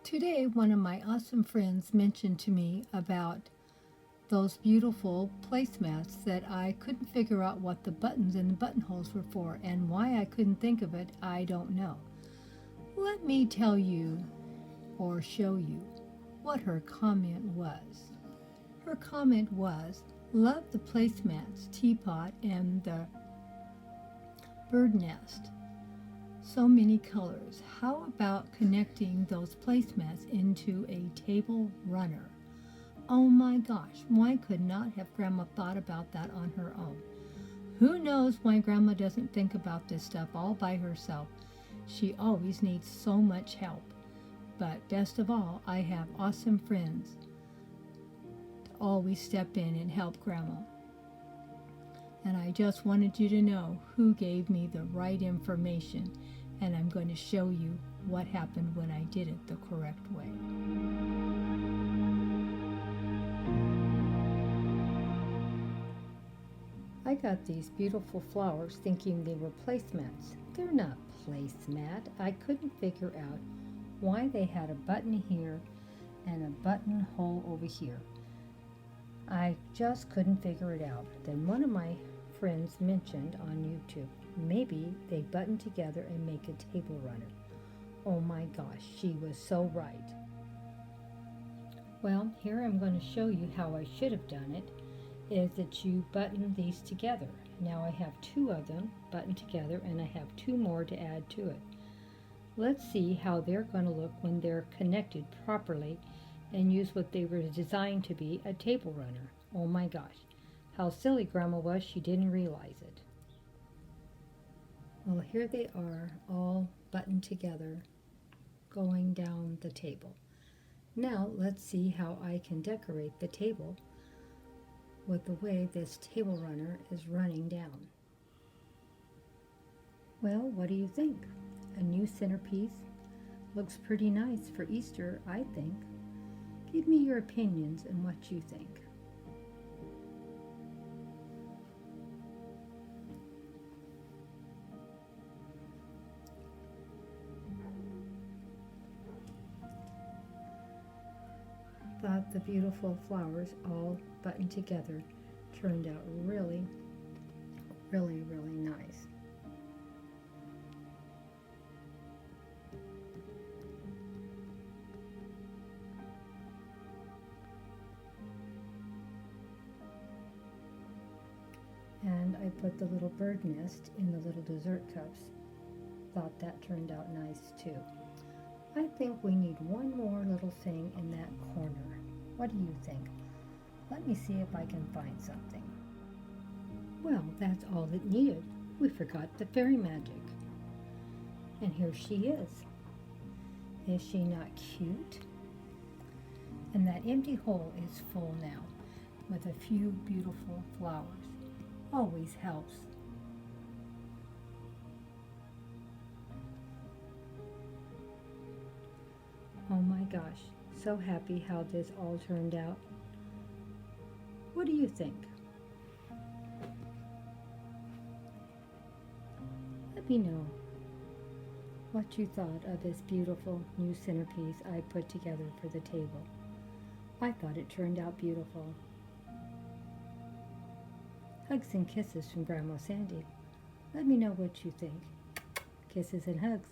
Today, one of my awesome friends mentioned to me about those beautiful placemats that I couldn't figure out what the buttons and the buttonholes were for, and why I couldn't think of it, I don't know. Let me tell you, or show you, what her comment was. Her comment was, "Love the placemats, teapot, and the bird nest. So many colors. How about connecting those placemats into a table runner?" Oh my gosh, why could not have Grandma thought about that on her own? Who knows why Grandma doesn't think about this stuff all by herself? She always needs so much help. But best of all, I have awesome friends to always step in and help Grandma. And I just wanted you to know who gave me the right information, and I'm going to show you what happened when I did it the correct way. I got these beautiful flowers thinking they were placemats. They're not placemat. I couldn't figure out why they had a button here and a buttonhole over here. I just couldn't figure it out. Then one of my friends mentioned on YouTube, maybe they button together and make a table runner. Oh my gosh, she was so right. Well, here I'm going to show you how I should have done it, is that you button these together. Now I have two of them buttoned together, and I have two more to add to it. Let's see how they're going to look when they're connected properly and use what they were designed to be, a table runner. Oh my gosh, how silly Grandma was, she didn't realize it. Well, here they are, all buttoned together, going down the table. Now let's see how I can decorate the table with the way this table runner is running down. Well, what do you think? A new centerpiece? Looks pretty nice for Easter, I think. Give me your opinions and what you think. Thought the beautiful flowers all buttoned together turned out really, really, really nice. And I put the little bird nest in the little dessert cups. Thought that turned out nice too. I think we need one more little thing in that corner. What do you think? Let me see if I can find something. Well, that's all it needed. We forgot the fairy magic. And here she is. Is she not cute? And that empty hole is full now with a few beautiful flowers. Always helps. Oh my gosh, so happy how this all turned out. What do you think? Let me know what you thought of this beautiful new centerpiece I put together for the table. I thought it turned out beautiful. Hugs and kisses from GrandmaSandy. Let me know what you think. Kisses and hugs.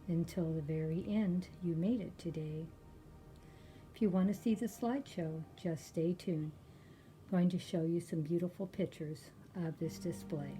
Until the very end, you made it today. If you want to see the slideshow, just stay tuned. I'm going to show you some beautiful pictures of this display.